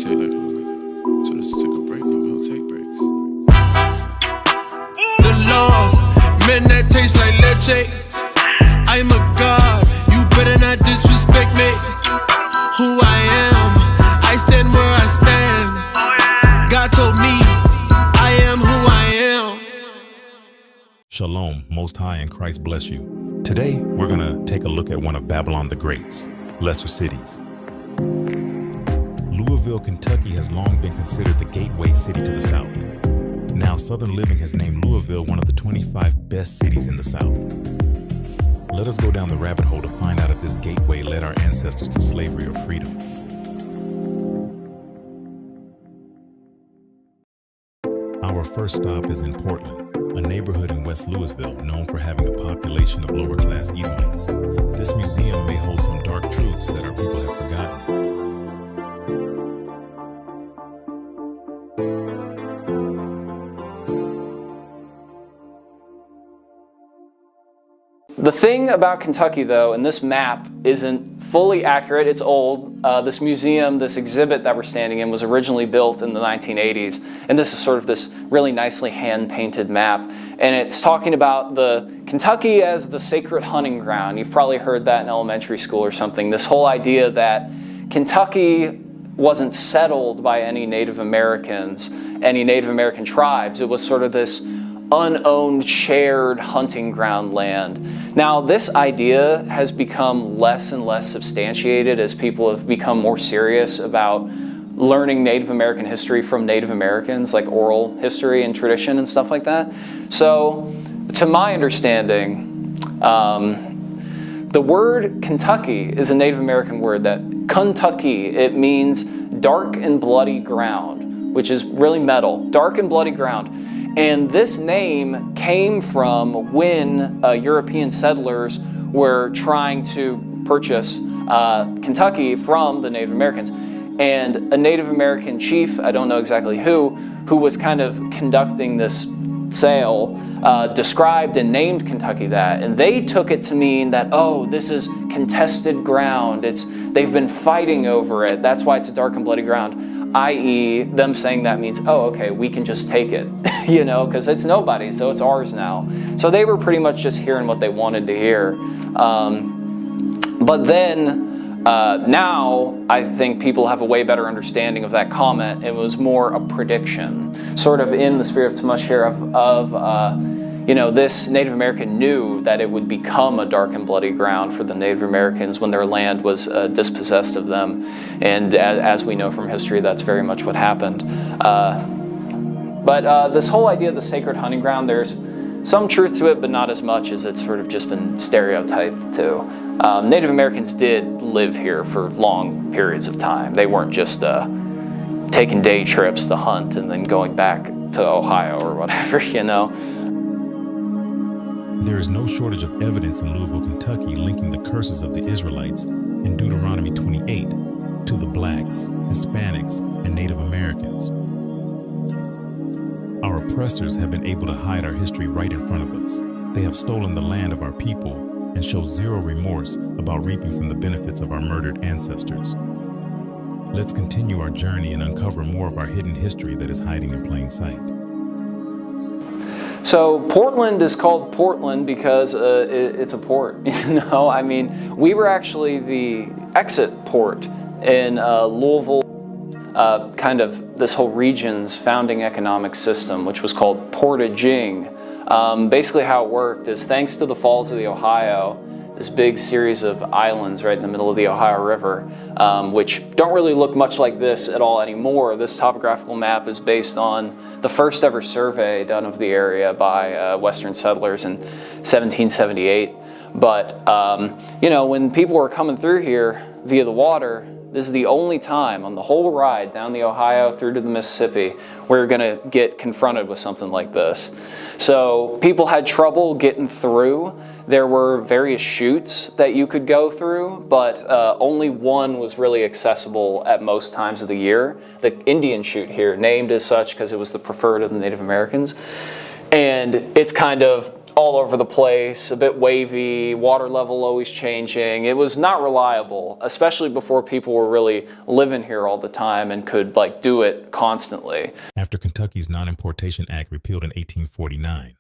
meditate like a. So this took a break, but we don't take breaks. The laws, men that taste like leche. I'm a god, you better not disrespect me. Who I am, I stand where I stand. God told me, I am who I am. Shalom, Most High and Christ bless you. Today, we're going to take a look at one of Babylon the Great's lesser cities. Louisville, Kentucky has long been considered the gateway city to the South. Now, Southern Living has named Louisville one of the 25 best cities in the South. Let us go down the rabbit hole to find out if this gateway led our ancestors to slavery or freedom. Our first stop is in Portland, a neighborhood in West Louisville known for having a population of lower-class Edomites. This museum may hold some dark truths that our people have forgotten. The thing about Kentucky, though, and this map isn't fully accurate. It's old. This museum, this exhibit that we're standing in, was originally built in the 1980s. And this is sort of this really nicely hand-painted map. And it's talking about the Kentucky as the sacred hunting ground. You've probably heard that in elementary school or something. This whole idea that Kentucky wasn't settled by any Native Americans, any Native American tribes. It was sort of this unowned, shared hunting ground land. Now, this idea has become less and less substantiated as people have become more serious about learning Native American history from Native Americans, like oral history and tradition and stuff like that. So, to my understanding, the word Kentucky is a Native American word, that Kentucky, it means dark and bloody ground, which is really metal, dark and bloody ground. And this name came from when European settlers were trying to purchase Kentucky from the Native Americans. And a Native American chief, I don't know exactly who was kind of conducting this sale, described and named Kentucky that. And they took it to mean that, oh, this is contested ground. They've been fighting over it. That's why it's a dark and bloody ground. I.e., them saying that means, oh, okay, we can just take it, because it's nobody's, so it's ours now. So they were pretty much just hearing what they wanted to hear. But then, now, I think people have a way better understanding of that comment. It was more a prediction, sort of in the spirit of Tamash here of this Native American knew that it would become a dark and bloody ground for the Native Americans when their land was dispossessed of them. And as we know from history, that's very much what happened. But this whole idea of the sacred hunting ground, there's some truth to it, but not as much as it's sort of just been stereotyped too. Native Americans did live here for long periods of time. They weren't just taking day trips to hunt and then going back to Ohio or whatever, There is no shortage of evidence in Louisville, Kentucky linking the curses of the Israelites in Deuteronomy 28 to the blacks, Hispanics, and Native Americans. Our oppressors have been able to hide our history right in front of us. They have stolen the land of our people and show zero remorse about reaping from the benefits of our murdered ancestors. Let's continue our journey and uncover more of our hidden history that is hiding in plain sight. So Portland is called Portland because it's a port, we were actually the exit port in Louisville, kind of this whole region's founding economic system, which was called portaging. Basically how it worked is, thanks to the Falls of the Ohio, this big series of islands right in the middle of the Ohio River, which don't really look much like this at all anymore. This topographical map is based on the first ever survey done of the area by Western settlers in 1778. But, when people were coming through here via the water, this is the only time on the whole ride down the Ohio through to the Mississippi where you're going to get confronted with something like this. So people had trouble getting through. There were various chutes that you could go through, but only one was really accessible at most times of the year. The Indian chute here, named as such because it was the preferred of the Native Americans. And it's kind of all over the place, a bit wavy, water level always changing. It was not reliable, especially before people were really living here all the time and could like do it constantly. After Kentucky's Non-Importation Act repealed in 1849,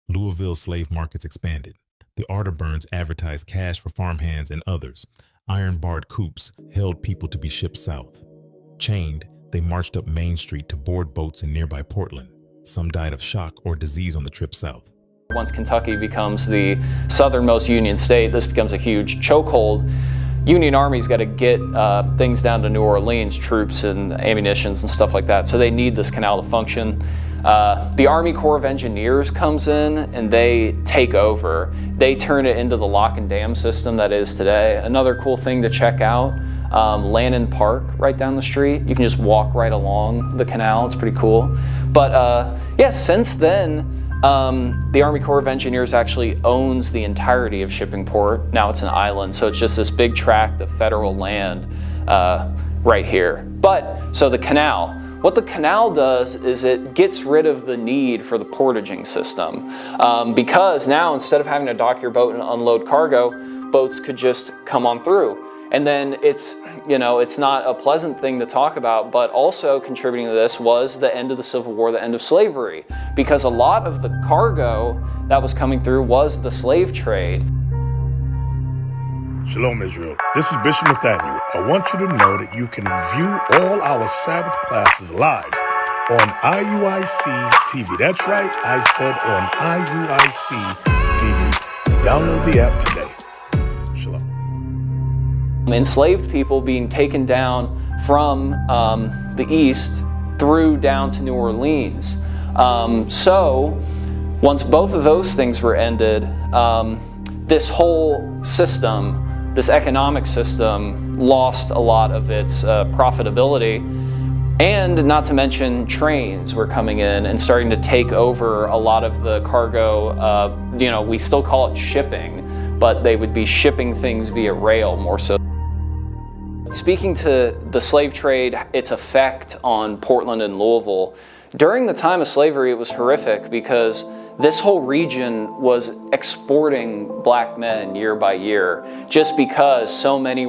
Louisville's slave markets expanded. The Arterburns advertised cash for farmhands and others. Iron-barred coops held people to be shipped south. Chained, they marched up Main Street to board boats in nearby Portland. Some died of shock or disease on the trip south. Once Kentucky becomes the southernmost Union state, this becomes a huge chokehold. Union Army's got to get things down to New Orleans, troops and ammunitions and stuff like that, so they need this canal to function. The Army Corps of Engineers comes in and they take over. They turn it into the lock and dam system that is today. Another cool thing to check out, Lannon Park right down the street. You can just walk right along the canal. It's pretty cool. But yeah, since then, the Army Corps of Engineers actually owns the entirety of Shippingport. Now it's an island, so it's just this big tract of federal land right here. But, so the canal. What the canal does is it gets rid of the need for the portaging system. Because now, instead of having to dock your boat and unload cargo, boats could just come on through. And then it's, you know, it's not a pleasant thing to talk about, but also contributing to this was the end of the Civil War, the end of slavery, because a lot of the cargo that was coming through was the slave trade. Shalom, Israel. This is Bishop Nathaniel. I want you to know that you can view all our Sabbath classes live on IUIC TV. That's right, I said on IUIC TV. Download the app today. Shalom. Enslaved people being taken down from the east through down to New Orleans. So once both of those things were ended, this whole system, this economic system, lost a lot of its profitability. And not to mention trains were coming in and starting to take over a lot of the cargo. You know, we still call it shipping, but they would be shipping things via rail more so. Speaking to the slave trade, its effect on Portland and Louisville, during the time of slavery, it was horrific because this whole region was exporting black men year by year, just because so many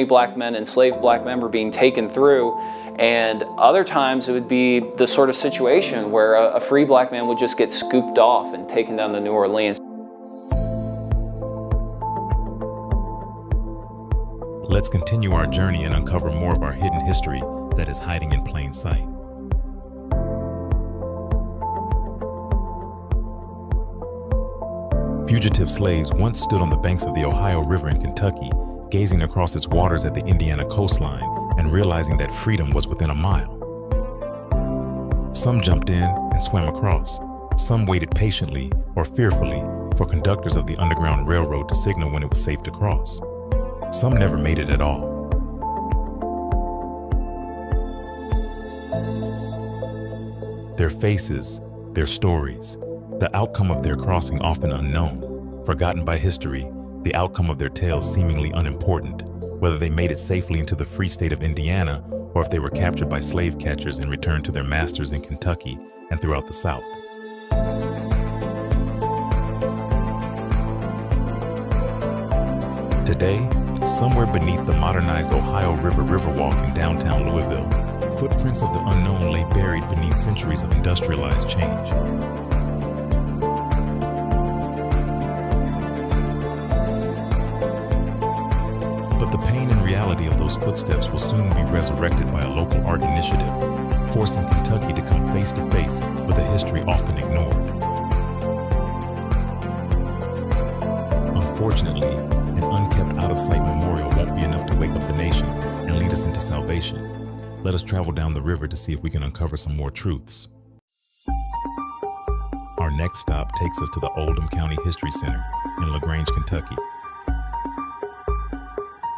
black men, enslaved black men, were being taken through. And other times it would be the sort of situation where a free black man would just get scooped off and taken down to New Orleans. Let's continue our journey and uncover more of our hidden history that is hiding in plain sight. Fugitive slaves once stood on the banks of the Ohio River in Kentucky, gazing across its waters at the Indiana coastline and realizing that freedom was within a mile. Some jumped in and swam across. Some waited patiently or fearfully for conductors of the Underground Railroad to signal when it was safe to cross. Some never made it at all. Their faces, their stories, the outcome of their crossing often unknown, forgotten by history, the outcome of their tales seemingly unimportant, whether they made it safely into the free state of Indiana or if they were captured by slave catchers and returned to their masters in Kentucky and throughout the South. Today, somewhere beneath the modernized Ohio River Riverwalk in downtown Louisville, footprints of the unknown lay buried beneath centuries of industrialized change. But the pain and reality of those footsteps will soon be resurrected by a local art initiative, forcing Kentucky to come face to face with a history often ignored. Unfortunately, an unkept out-of-sight memorial won't be enough to wake up the nation and lead us into salvation. Let us travel down the river to see if we can uncover some more truths. Our next stop takes us to the Oldham County History Center in LaGrange, Kentucky.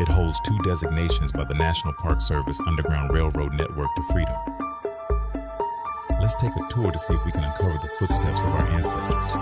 It holds 2 designations by the National Park Service Underground Railroad Network to freedom. Let's take a tour to see if we can uncover the footsteps of our ancestors.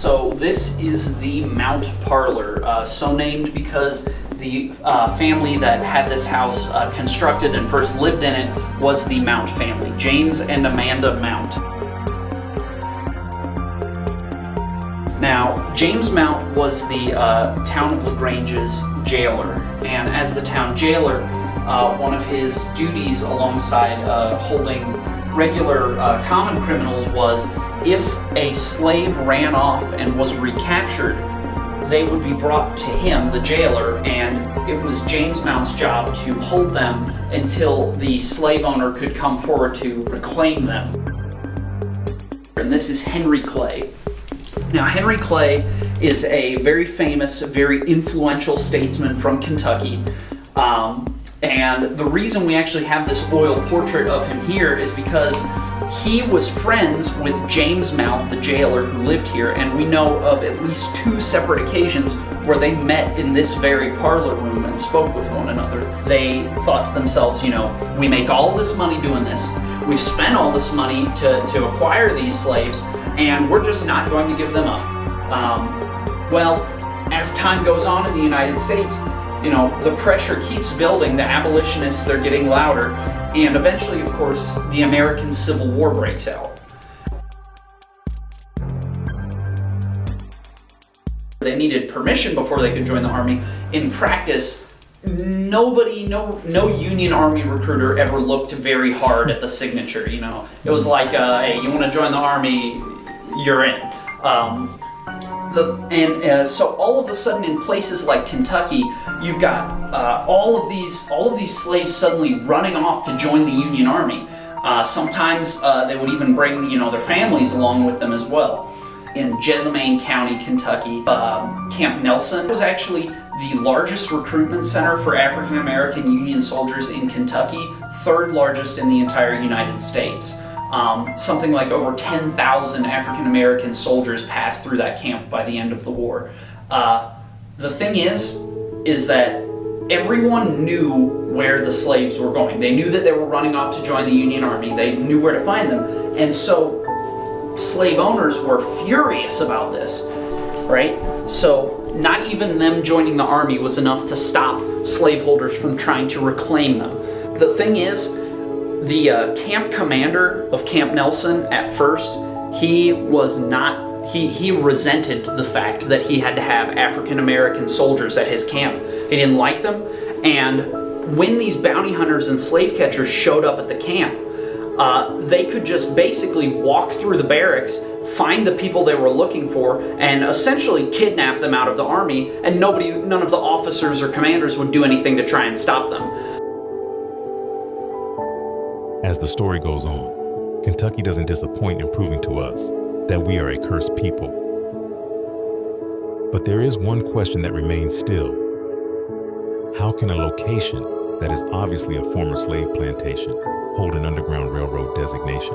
So this is the Mount Parlor, so named because the family that had this house constructed and first lived in it was the Mount family, James and Amanda Mount. Now, James Mount was the town of LaGrange's jailer, and as the town jailer, one of his duties alongside holding regular common criminals was if a slave ran off and was recaptured, they would be brought to him, the jailer, and it was James Mount's job to hold them until the slave owner could come forward to reclaim them. And this is Henry Clay. Now, Henry Clay is a very famous, very influential statesman from Kentucky. And the reason we actually have this oil portrait of him here is because he was friends with James Mount, the jailer who lived here, and we know of at least 2 separate occasions where they met in this very parlor room and spoke with one another. They thought to themselves, you know, we make all this money doing this, we've spent all this money to acquire these slaves, and we're just not going to give them up. Well, as time goes on in the United States, you know, the pressure keeps building, the abolitionists, they're getting louder, and eventually, of course, the American Civil War breaks out. They needed permission before they could join the army. In practice, no Union Army recruiter ever looked very hard at the signature, you know. It was like, hey, you want to join the army, you're in. So all of a sudden in places like Kentucky, you've got all of these slaves suddenly running off to join the Union Army. Sometimes they would even bring, you know, their families along with them as well. In Jessamine County, Kentucky, Camp Nelson was actually the largest recruitment center for African American Union soldiers in Kentucky, 3rd largest in the entire United States. Something like over 10,000 African American soldiers passed through that camp by the end of the war. The thing is that everyone knew where the slaves were going. They knew that they were running off to join the Union Army. They knew where to find them. And so slave owners were furious about this, right? So not even them joining the army was enough to stop slaveholders from trying to reclaim them. The thing is, the camp commander of Camp Nelson at first, he resented the fact that he had to have African American soldiers at his camp. He didn't like them, and when these bounty hunters and slave catchers showed up at the camp, they could just basically walk through the barracks, find the people they were looking for, and essentially kidnap them out of the army, and none of the officers or commanders would do anything to try and stop them. As the story goes on, Kentucky doesn't disappoint in proving to us that we are a cursed people. But there is one question that remains still. How can a location that is obviously a former slave plantation hold an Underground Railroad designation?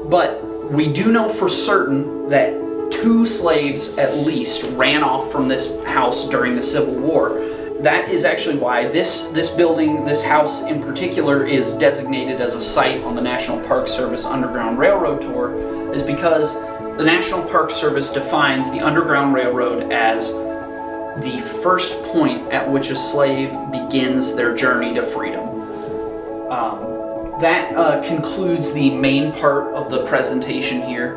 But we do know for certain that 2 slaves at least ran off from this house during the Civil War. That is actually why this building, this house in particular, is designated as a site on the National Park Service Underground Railroad Tour, is because the National Park Service defines the Underground Railroad as the first point at which a slave begins their journey to freedom. That concludes the main part of the presentation here.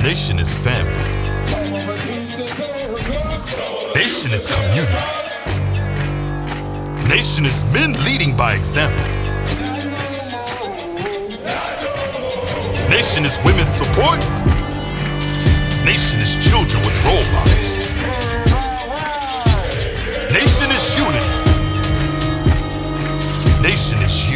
Nation is family. Nation is community. Nation is men leading by example. Nation is women's support. Nation is children with role models. Nation is unity. Nation is